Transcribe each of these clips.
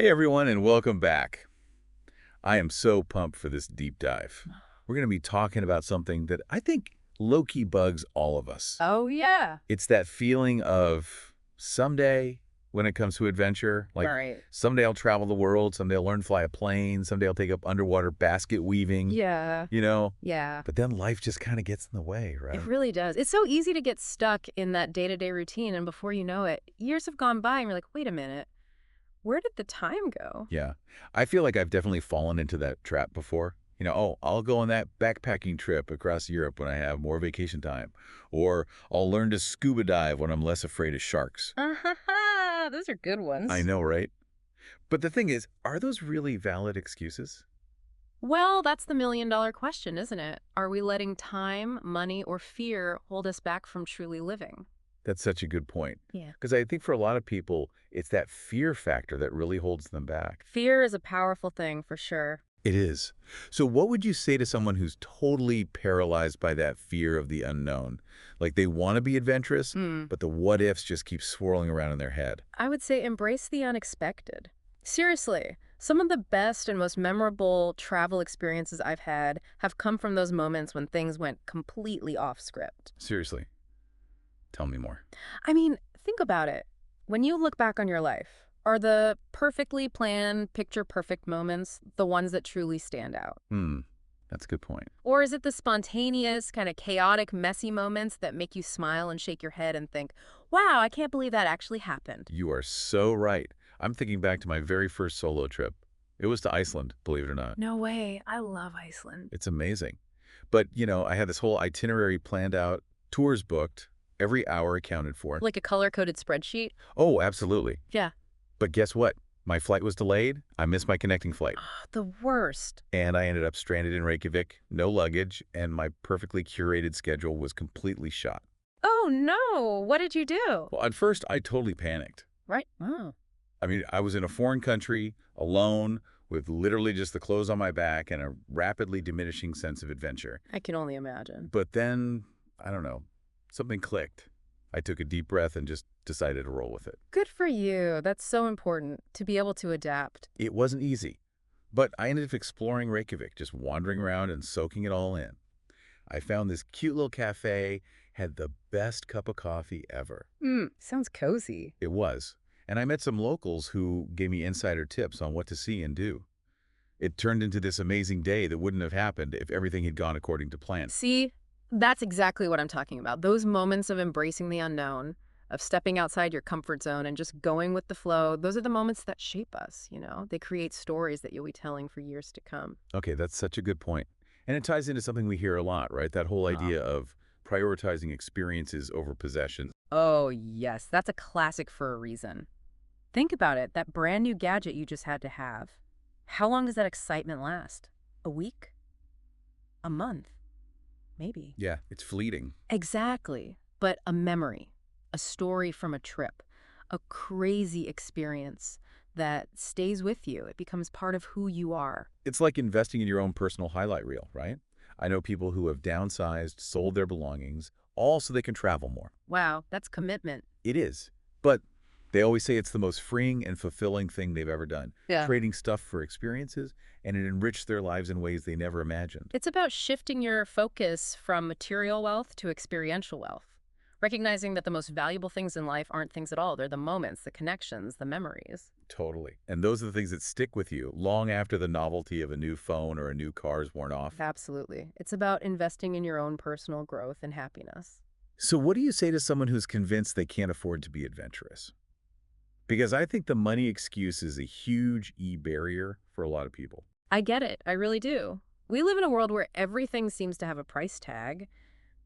Hey everyone, and welcome back. I am so pumped for this deep dive. We're going to be talking about something that I think low-key bugs all of us. Oh, yeah. It's that feeling of someday, when it comes to adventure, like Right. someday I'll travel the world, someday I'll learn to fly a plane, someday I'll take up underwater basket weaving, Yeah. you know? Yeah. But then life just kind of gets in the way, It right? really does. It's so easy to get stuck in that day-to-day routine, and before you know it, years have gone by, and you're like, wait a minute, where did the time go? Yeah. I feel like I've definitely fallen into that trap before. Oh, I'll go on that backpacking trip across Europe when I have more vacation time. Or I'll learn to scuba dive when I'm less afraid of sharks. Those are good I ones. know, right? But the thing is, are those really valid excuses? Well, that's the million-dollar question, isn't it? Are we letting time, money, or fear hold us back from truly living? That's such a good point. Yeah. Because I think for a lot of people, it's that fear factor that really holds them back. Fear is a powerful thing, for sure. It is. So what would you say to someone who's totally paralyzed by that fear of the unknown? Like they want to be adventurous, Hmm. but the what ifs just keep swirling around in their head. I would say embrace the unexpected. Seriously, some of the best and most memorable travel experiences I've had have come from those moments when things went completely off script. Seriously, tell me more. I mean, think about it. When you look back on your life, are the perfectly planned, picture perfect moments the ones that truly stand out? Hmm, that's a good point. Or is it the spontaneous, kind of chaotic, messy moments that make you smile and shake your head and think, wow, I can't believe that actually happened? You are so right. I'm thinking back to my very first solo trip. It was to Iceland, believe it or not. No way. I love Iceland. It's amazing. But, I had this whole itinerary planned out, tours booked, every hour accounted for. Like a color-coded spreadsheet? Oh, absolutely. Yeah. But guess what? My flight was delayed. I missed my connecting flight. The worst. And I ended up stranded in Reykjavik, no luggage, and my perfectly curated schedule was completely shot. Oh, no. What did you do? Well, at first, I totally panicked. Right. Oh. I mean, I was in a foreign country, alone, with literally just the clothes on my back and a rapidly diminishing sense of adventure. I can only imagine. But then, I don't know, something clicked. I took a deep breath and just decided to roll with it. Good for you. That's so important, to be able to adapt. It wasn't easy, but I ended up exploring Reykjavik, just wandering around and soaking it all in. I found this cute little cafe, had the best cup of coffee ever. Sounds cozy. It was. And I met some locals who gave me insider tips on what to see and do. It turned into this amazing day that wouldn't have happened if everything had gone according to plan. See, that's exactly what I'm talking about. Those moments of embracing the unknown, of stepping outside your comfort zone and just going with the flow, those are the moments that shape us, you know? They create stories that you'll be telling for years to come. Okay, that's such a good point. And it ties into something we hear a lot, right? That whole idea of prioritizing experiences over possessions. Oh, yes. That's a classic for a reason. Think about it, that brand new gadget you just had to have. How long does that excitement last? A week? A month? Maybe. Yeah, it's fleeting. Exactly. But a memory, a story from a trip, a crazy experience that stays with you. It becomes part of who you are. It's like investing in your own personal highlight reel, right? I know people who have downsized, sold their belongings, all so they can travel more. Wow, that's commitment. It is. But they always say it's the most freeing and fulfilling thing they've ever done. Yeah. Trading stuff for experiences, and it enriched their lives in ways they never imagined. It's about shifting your focus from material wealth to experiential wealth. Recognizing that the most valuable things in life aren't things at all. They're the moments, the connections, the memories. Totally. And those are the things that stick with you long after the novelty of a new phone or a new car is worn off. Absolutely. It's about investing in your own personal growth and happiness. So what do you say to someone who's convinced they can't afford to be adventurous? Because I think the money excuse is a huge barrier for a lot of people. I get it. I really do. We live in a world where everything seems to have a price tag,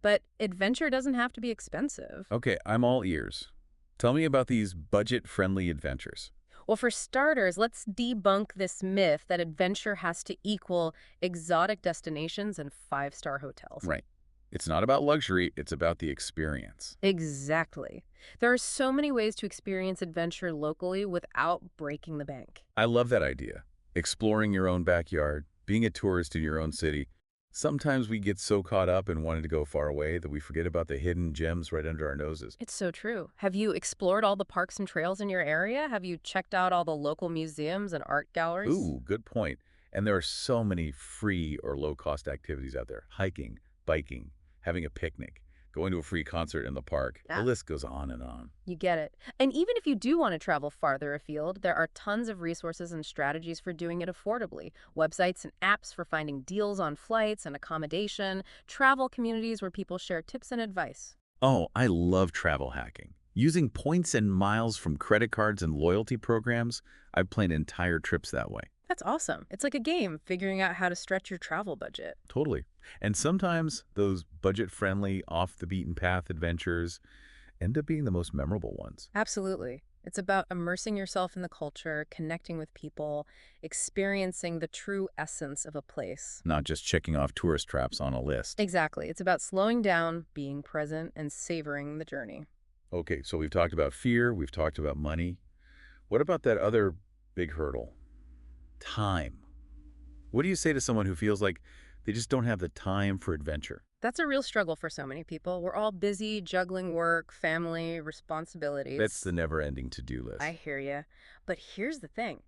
but adventure doesn't have to be expensive. Okay, I'm all ears. Tell me about these budget-friendly adventures. Well, for starters, let's debunk this myth that adventure has to equal exotic destinations and five-star hotels. Right. It's not about luxury, it's about the experience. Exactly. There are so many ways to experience adventure locally without breaking the bank. I love that idea. Exploring your own backyard, being a tourist in your own city. Sometimes we get so caught up in wanting to go far away that we forget about the hidden gems right under our noses. It's so true. Have you explored all the parks and trails in your area? Have you checked out all the local museums and art galleries? Ooh, good point. And there are so many free or low-cost activities out there. Hiking, biking, having a picnic, going to a free concert in the park. The Yeah, list goes on and on. you get it. And even if you do want to travel farther afield, there are tons of resources and strategies for doing it affordably. Websites and apps for finding deals on flights and accommodation, travel communities where people share tips and advice. Oh, I love travel hacking. Using points and miles from credit cards and loyalty programs, I've planned entire trips that way. That's awesome. It's like a game, figuring out how to stretch your travel budget. Totally. And sometimes those budget-friendly, off-the-beaten-path adventures end up being the most memorable ones. Absolutely. It's about immersing yourself in the culture, connecting with people, experiencing the true essence of a place. Not just checking off tourist traps on a list. Exactly. It's about slowing down, being present, and savoring the journey. Okay, so we've talked about fear, we've talked about money. What about that other big hurdle? Time. What do you say to someone who feels like they just don't have the time for adventure? That's a real struggle for so many people. We're all busy juggling work, family, That's responsibilities. the never-ending to-do I list. hear you. But here's the thing.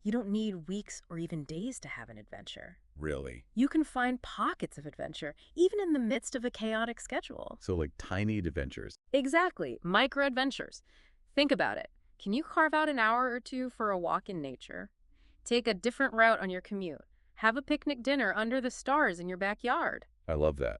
You don't need weeks or even days to have an adventure. Really? You can find pockets of adventure, even in the midst of a chaotic schedule. So like tiny adventures. Exactly. Micro adventures. Think about it. Can you carve out an hour or two for a walk in nature? Take a different route on your commute. Have a picnic dinner under the stars in your backyard. I love that.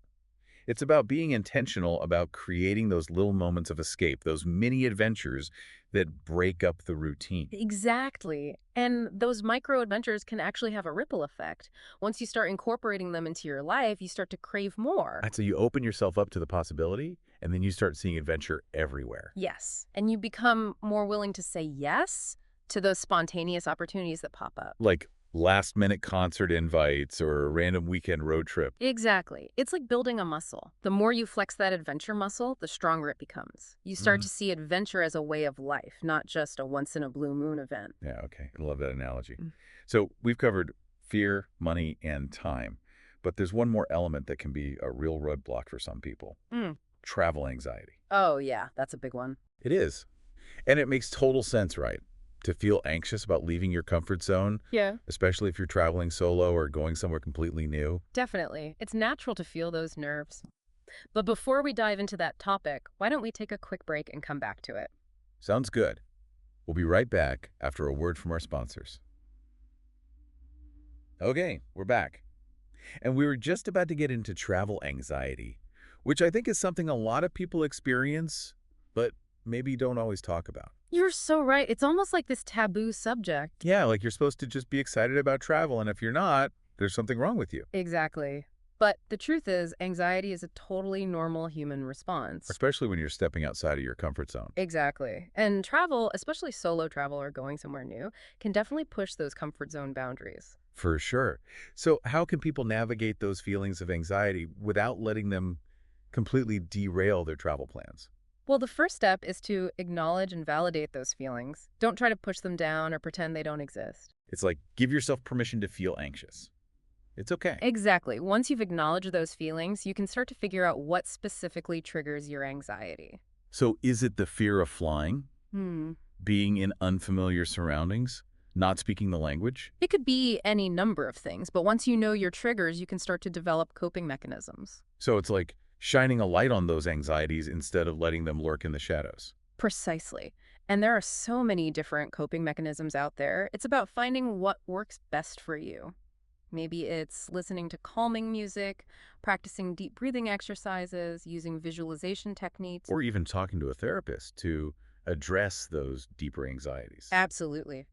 It's about being intentional about creating those little moments of escape, those mini adventures that break up the routine. Exactly. And those micro adventures can actually have a ripple effect. Once you start incorporating them into your life, you start to crave more. So you open yourself up to the possibility, and then you start seeing adventure everywhere. Yes. And you become more willing to say yes to those spontaneous opportunities that pop up. Like last-minute concert invites or a random weekend road trip. Exactly. It's like building a muscle. The more you flex that adventure muscle, the stronger it becomes. You start to see adventure as a way of life, not just a once-in-a-blue-moon event. Yeah, okay. I love that analogy. Mm. So we've covered fear, money, and time. But there's one more element that can be a real roadblock for some people. Mm. Travel anxiety. Oh, yeah, that's a big one. It is. And it makes total sense, right? To feel anxious about leaving your comfort zone, Yeah. especially if you're traveling solo or going somewhere completely new. Definitely. It's natural to feel those nerves. But before we dive into that topic, why don't we take a quick break and come back to it? Sounds good. We'll be right back after a word from our sponsors. Okay, we're back. And we were just about to get into travel anxiety, which I think is something a lot of people experience, but maybe don't always talk about. You're so right. It's almost like this taboo subject. Yeah, like you're supposed to just be excited about travel, and if you're not, there's something wrong with you. Exactly. But the truth is, anxiety is a totally normal human response. Especially when you're stepping outside of your comfort zone. Exactly. And travel, especially solo travel or going somewhere new, can definitely push those comfort zone boundaries. For sure. So how can people navigate those feelings of anxiety without letting them completely derail their travel plans? Well, the first step is to acknowledge and validate those feelings. Don't try to push them down or pretend they don't exist. It's like, give yourself permission to feel anxious. It's okay. Exactly. Once you've acknowledged those feelings, you can start to figure out what specifically triggers your anxiety. So is it the fear of flying, Hmm. being in unfamiliar surroundings, not speaking the language? It could be any number of things, but once you know your triggers, you can start to develop coping mechanisms. So it's like shining a light on those anxieties instead of letting them lurk in the shadows. Precisely. And there are so many different coping mechanisms out there. It's about finding what works best for you. Maybe it's listening to calming music, practicing deep breathing exercises, using visualization techniques. Or even talking to a therapist to address those deeper anxieties. Absolutely.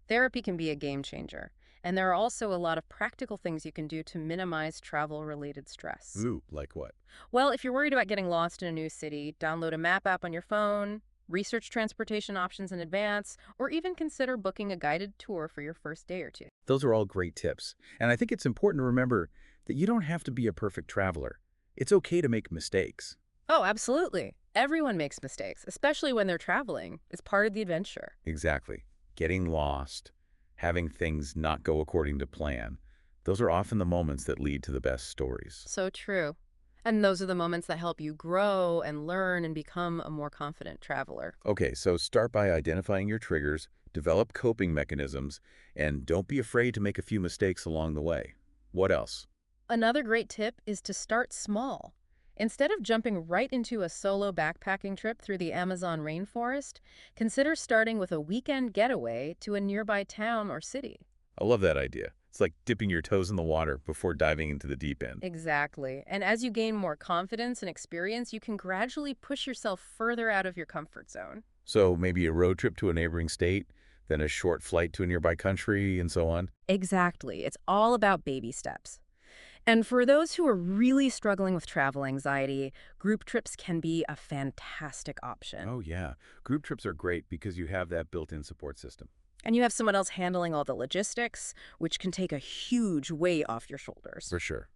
Therapy can be a game changer. And there are also a lot of practical things you can do to minimize travel-related stress. Ooh, like what? Well, if you're worried about getting lost in a new city, download a map app on your phone, research transportation options in advance, or even consider booking a guided tour for your first day or two. Those are all great tips. And I think it's important to remember that you don't have to be a perfect traveler. It's okay to make mistakes. Oh, absolutely. Everyone makes mistakes, especially when they're traveling. It's part of the adventure. Exactly. Getting lost, having things not go according to plan. Those are often the moments that lead to the best stories. So true. And those are the moments that help you grow and learn and become a more confident traveler. Okay, so start by identifying your triggers, develop coping mechanisms, and don't be afraid to make a few mistakes along the way. What else? Another great tip is to start small. Instead of jumping right into a solo backpacking trip through the Amazon rainforest, consider starting with a weekend getaway to a nearby town or city. I love that idea. It's like dipping your toes in the water before diving into the deep end. Exactly. And as you gain more confidence and experience, you can gradually push yourself further out of your comfort zone. So maybe a road trip to a neighboring state, then a short flight to a nearby country, and so on. Exactly. It's all about baby steps. And for those who are really struggling with travel anxiety, group trips can be a fantastic option. Oh, yeah. Group trips are great because you have that built-in support system. And you have someone else handling all the logistics, which can take a huge weight off your shoulders. For sure.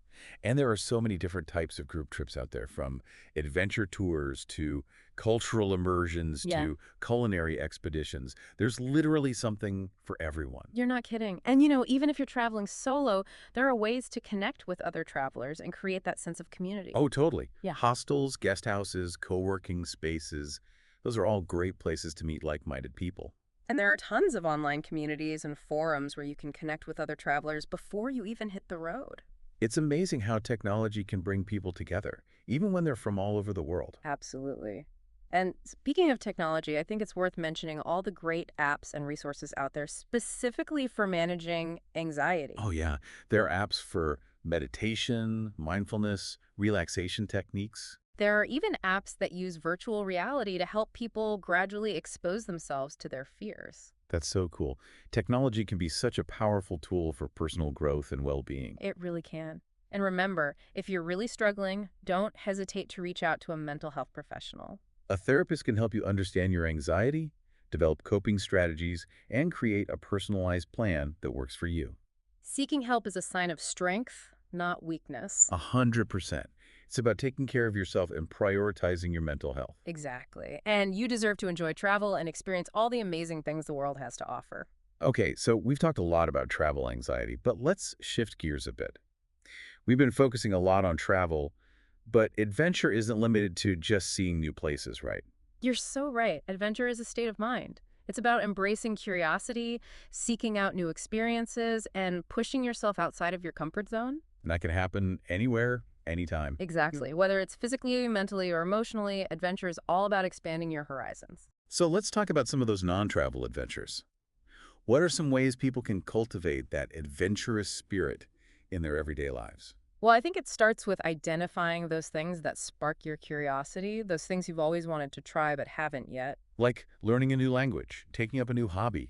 And there are so many different types of group trips out there, from adventure tours to cultural immersions Yeah. to culinary expeditions. There's literally something for everyone. You're not kidding. And even if you're traveling solo, there are ways to connect with other travelers and create that sense of community. Oh, totally. Yeah. Hostels, guest houses, co-working spaces. Those are all great places to meet like-minded people. And there are tons of online communities and forums where you can connect with other travelers before you even hit the road. It's amazing how technology can bring people together, even when they're from all over the world. Absolutely. And speaking of technology, I think it's worth mentioning all the great apps and resources out there specifically for managing anxiety. Oh, yeah. There are apps for meditation, mindfulness, relaxation techniques. There are even apps that use virtual reality to help people gradually expose themselves to their fears. That's so cool. Technology can be such a powerful tool for personal growth and well-being. It really can. And remember, if you're really struggling, don't hesitate to reach out to a mental health professional. A therapist can help you understand your anxiety, develop coping strategies, and create a personalized plan that works for you. Seeking help is a sign of strength, not weakness. 100%. It's about taking care of yourself and prioritizing your mental health. Exactly. And you deserve to enjoy travel and experience all the amazing things the world has to offer. Okay, so we've talked a lot about travel anxiety, but let's shift gears a bit. We've been focusing a lot on travel, but adventure isn't limited to just seeing new places, right? You're so right. Adventure is a state of mind. It's about embracing curiosity, seeking out new experiences, and pushing yourself outside of your comfort zone. And that can happen anywhere, anytime. Exactly. Whether it's physically, mentally, or emotionally, adventure is all about expanding your horizons. So let's talk about some of those non-travel adventures. What are some ways people can cultivate that adventurous spirit in their everyday lives? Well, I think it starts with identifying those things that spark your curiosity, those things you've always wanted to try but haven't yet. Like learning a new language, taking up a new hobby,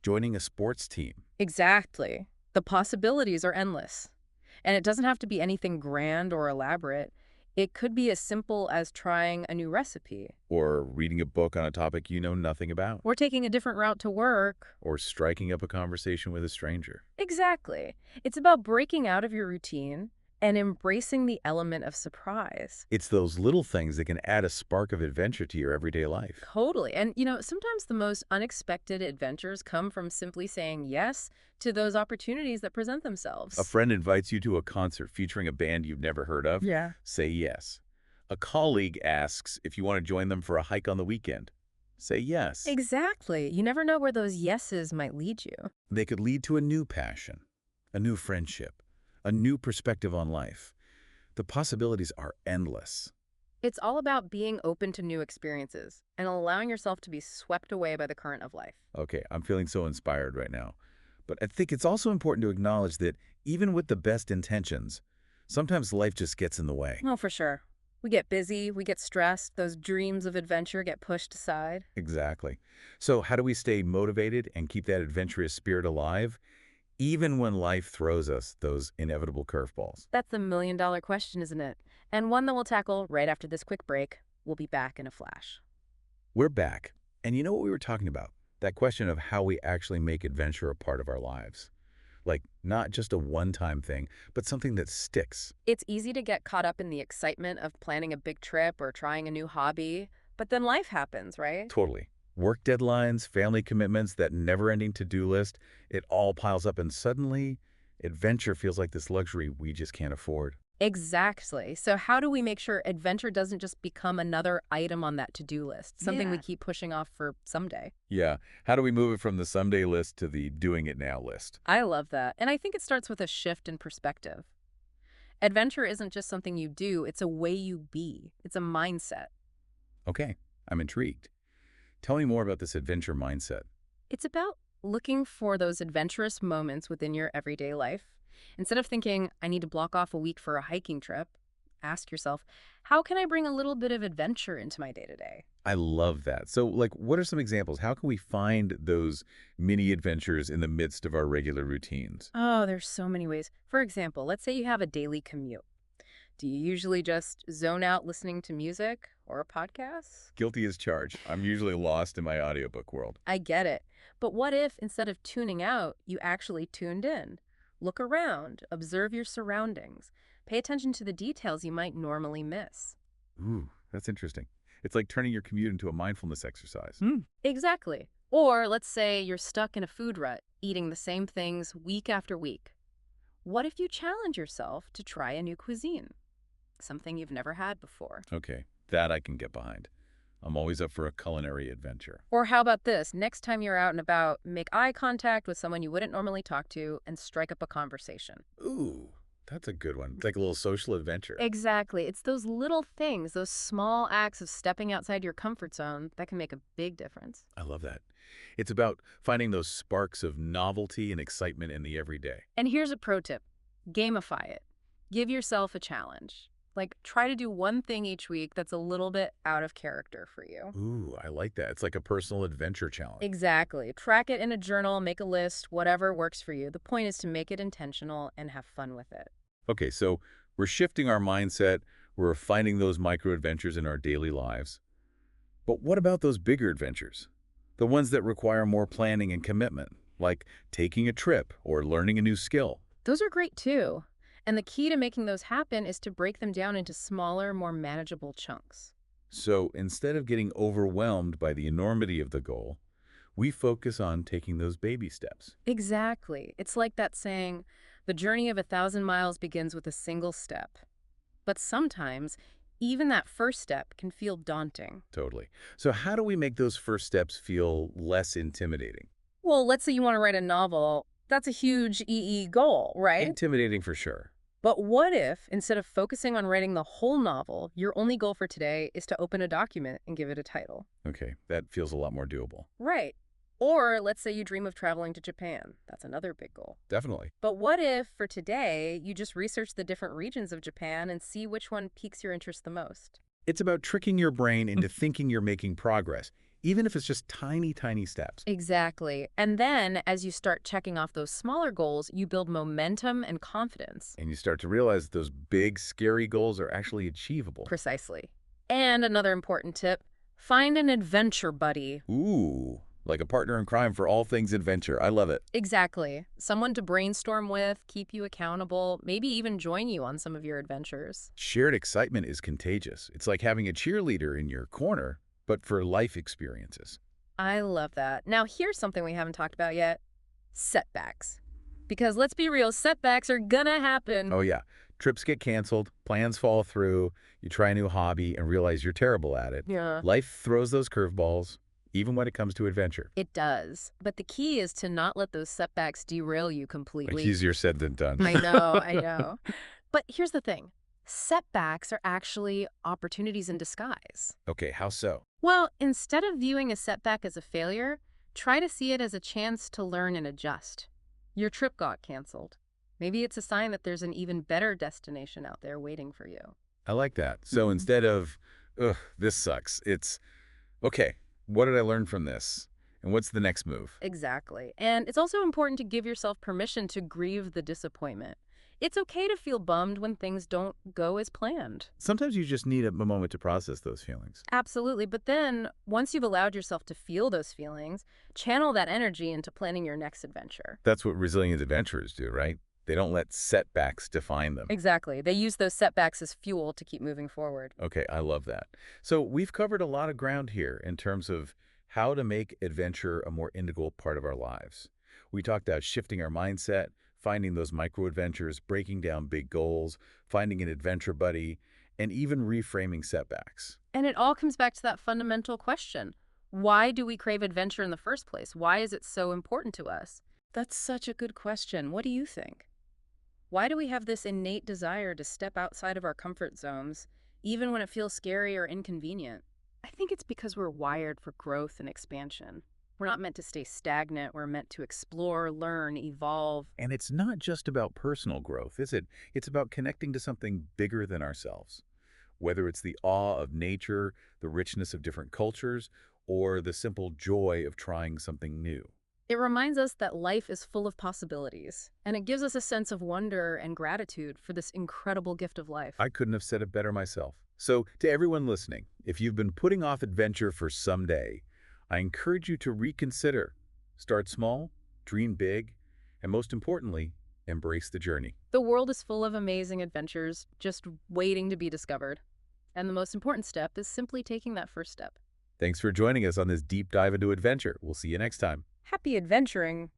joining a sports team, Exactly. The possibilities are endless. And it doesn't have to be anything grand or elaborate. It could be as simple as trying a new recipe, or reading a book on a topic you know nothing about, or taking a different route to work. or striking up a conversation with a stranger. Exactly. It's about breaking out of your routine and embracing the element of surprise. It's those little things that can add a spark of adventure to your everyday life. Totally. And, sometimes the most unexpected adventures come from simply saying yes to those opportunities that present A themselves. friend invites you to a concert featuring a band you've never heard of. Yeah. Say yes. A colleague asks if you want to join them for a hike on the weekend. Say yes. Exactly. You never know where those yeses might lead you. They could lead to a new passion, a new friendship, a new perspective on life. The possibilities are endless. It's all about being open to new experiences and allowing yourself to be swept away by the current of life. Okay, I'm feeling so inspired right now. But I think it's also important to acknowledge that even with the best intentions, sometimes life just gets in the way. Oh, for sure. We get busy, we get stressed, those dreams of adventure get pushed aside. Exactly. So how do we stay motivated and keep that adventurous spirit alive, even when life throws us those inevitable curveballs? That's the million-dollar question, isn't it? And one that we'll tackle right after this quick break. We'll be back in a flash. We're back. And you know what we were talking about? That question of how we actually make adventure a part of our lives. Like, not just a one-time thing, but something that sticks. It's easy to get caught up in the excitement of planning a big trip or trying a new hobby, but then life happens, right? Totally. Work deadlines, family commitments, that never-ending to-do list, it all piles up and suddenly Adventure feels like this luxury we just can't afford. Exactly. So how do we make sure adventure doesn't just become another item on that to-do list, something we Yeah. keep pushing off for someday? Yeah. How do we move it from the someday list to the doing it now list? I love that. And I think it starts with a shift in perspective. Adventure isn't just something you do, it's a way you be. It's a mindset. Okay, I'm intrigued. Tell me more about this adventure mindset. It's about looking for those adventurous moments within your everyday life. Instead of thinking, I need to block off a week for a hiking trip, ask yourself, how can I bring a little bit of adventure into my day-to-day? I love that. So, like, what are some examples? How can we find those mini adventures in the midst of our regular routines? Oh, there's so many ways. For example, let's say you have a daily commute. Do you usually just zone out listening to music or a podcast? Guilty as charged. I'm usually lost in my audiobook world. I get it. But what if instead of tuning out, you actually tuned in? Look around, observe your surroundings, pay attention to the details you might normally miss. Ooh, that's interesting. It's like turning your commute into a mindfulness exercise. Exactly. Or let's say you're stuck in a food rut, eating the same things week after week. What if you challenge yourself to try a new cuisine? Something you've never had before. Okay, that I can get behind. I'm always up for a culinary adventure. Or how about this? Next time you're out and about, make eye contact with someone you wouldn't normally talk to and strike up a conversation. Ooh, that's a good one. It's like a little social adventure. Exactly. It's those little things, those small acts of stepping outside your comfort zone that can make a big difference. I love that. It's about finding those sparks of novelty and excitement in the everyday. And here's a pro tip. Gamify it. Give yourself a challenge. Like, try to do one thing each week that's a little bit out of character for you. Ooh, I like that. It's like a personal adventure challenge. Exactly. Track it in a journal, make a list, whatever works for you. The point is to make it intentional and have fun with it. Okay, so we're shifting our mindset. We're finding those micro adventures in our daily lives. But what about those bigger adventures? The ones that require more planning and commitment, like taking a trip or learning a new skill. Those are great too. And the key to making those happen is to break them down into smaller, more manageable chunks. So instead of getting overwhelmed by the enormity of the goal, we focus on taking those baby steps. Exactly. It's like that saying, the journey of 1,000 miles begins with a single step. But sometimes, even that first step can feel daunting. Totally. So how do we make those first steps feel less intimidating? Well, let's say you want to write a novel. That's a huge goal, right? Intimidating for sure. But what if, instead of focusing on writing the whole novel, your only goal for today is to open a document and give it a title? Okay, that feels a lot more doable. Right. Or let's say you dream of traveling to Japan. That's another big goal. Definitely. But what if, for today, you just research the different regions of Japan and see which one piques your interest the most? It's about tricking your brain into thinking you're making progress, even if it's just tiny, tiny steps. Exactly. And then, as you start checking off those smaller goals, you build momentum and confidence. And you start to realize that those big, scary goals are actually achievable. Precisely. And another important tip, find an adventure buddy. Ooh, like a partner in crime for all things adventure. I love it. Exactly. Someone to brainstorm with, keep you accountable, maybe even join you on some of your adventures. Shared excitement is contagious. It's like having a cheerleader in your corner, but for life experiences. I love that. Now, here's something we haven't talked about yet. Setbacks. Because let's be real, setbacks are gonna happen. Oh yeah, trips get canceled, plans fall through, you try a new hobby and realize you're terrible at it. Yeah. Life throws those curveballs, even when it comes to adventure. It does. But the key is to not let those setbacks derail you completely. Easier said than done. I know, I know. But here's the thing. Setbacks are actually opportunities in disguise. Okay, how so? Well, instead of viewing a setback as a failure, try to see it as a chance to learn and adjust. Your trip got canceled. Maybe it's a sign that there's an even better destination out there waiting for you. I like that. So instead of, ugh, this sucks, it's, okay, what did I learn from this? And what's the next move? Exactly. And it's also important to give yourself permission to grieve the disappointment. It's okay to feel bummed when things don't go as planned. Sometimes you just need a moment to process those feelings. Absolutely. But then, once you've allowed yourself to feel those feelings, channel that energy into planning your next adventure. That's what resilient adventurers do, right? They don't let setbacks define them. Exactly. They use those setbacks as fuel to keep moving forward. Okay, I love that. So we've covered a lot of ground here in terms of how to make adventure a more integral part of our lives. We talked about shifting our mindset, Finding those micro adventures, breaking down big goals, finding an adventure buddy, and even reframing setbacks. And it all comes back to that fundamental question. Why do we crave adventure in the first place? Why is it so important to us? That's such a good question. What do you think? Why do we have this innate desire to step outside of our comfort zones, even when it feels scary or inconvenient? I think it's because we're wired for growth and expansion. We're not meant to stay stagnant. We're meant to explore, learn, evolve. And it's not just about personal growth, is it? It's about connecting to something bigger than ourselves. Whether it's the awe of nature, the richness of different cultures, or the simple joy of trying something new. It reminds us that life is full of possibilities, and it gives us a sense of wonder and gratitude for this incredible gift of life. I couldn't have said it better myself. So, to everyone listening, if you've been putting off adventure for some day, I encourage you to reconsider. Start small, dream big, and most importantly, embrace the journey. The world is full of amazing adventures just waiting to be discovered. And the most important step is simply taking that first step. Thanks for joining us on this deep dive into adventure. We'll see you next time. Happy adventuring!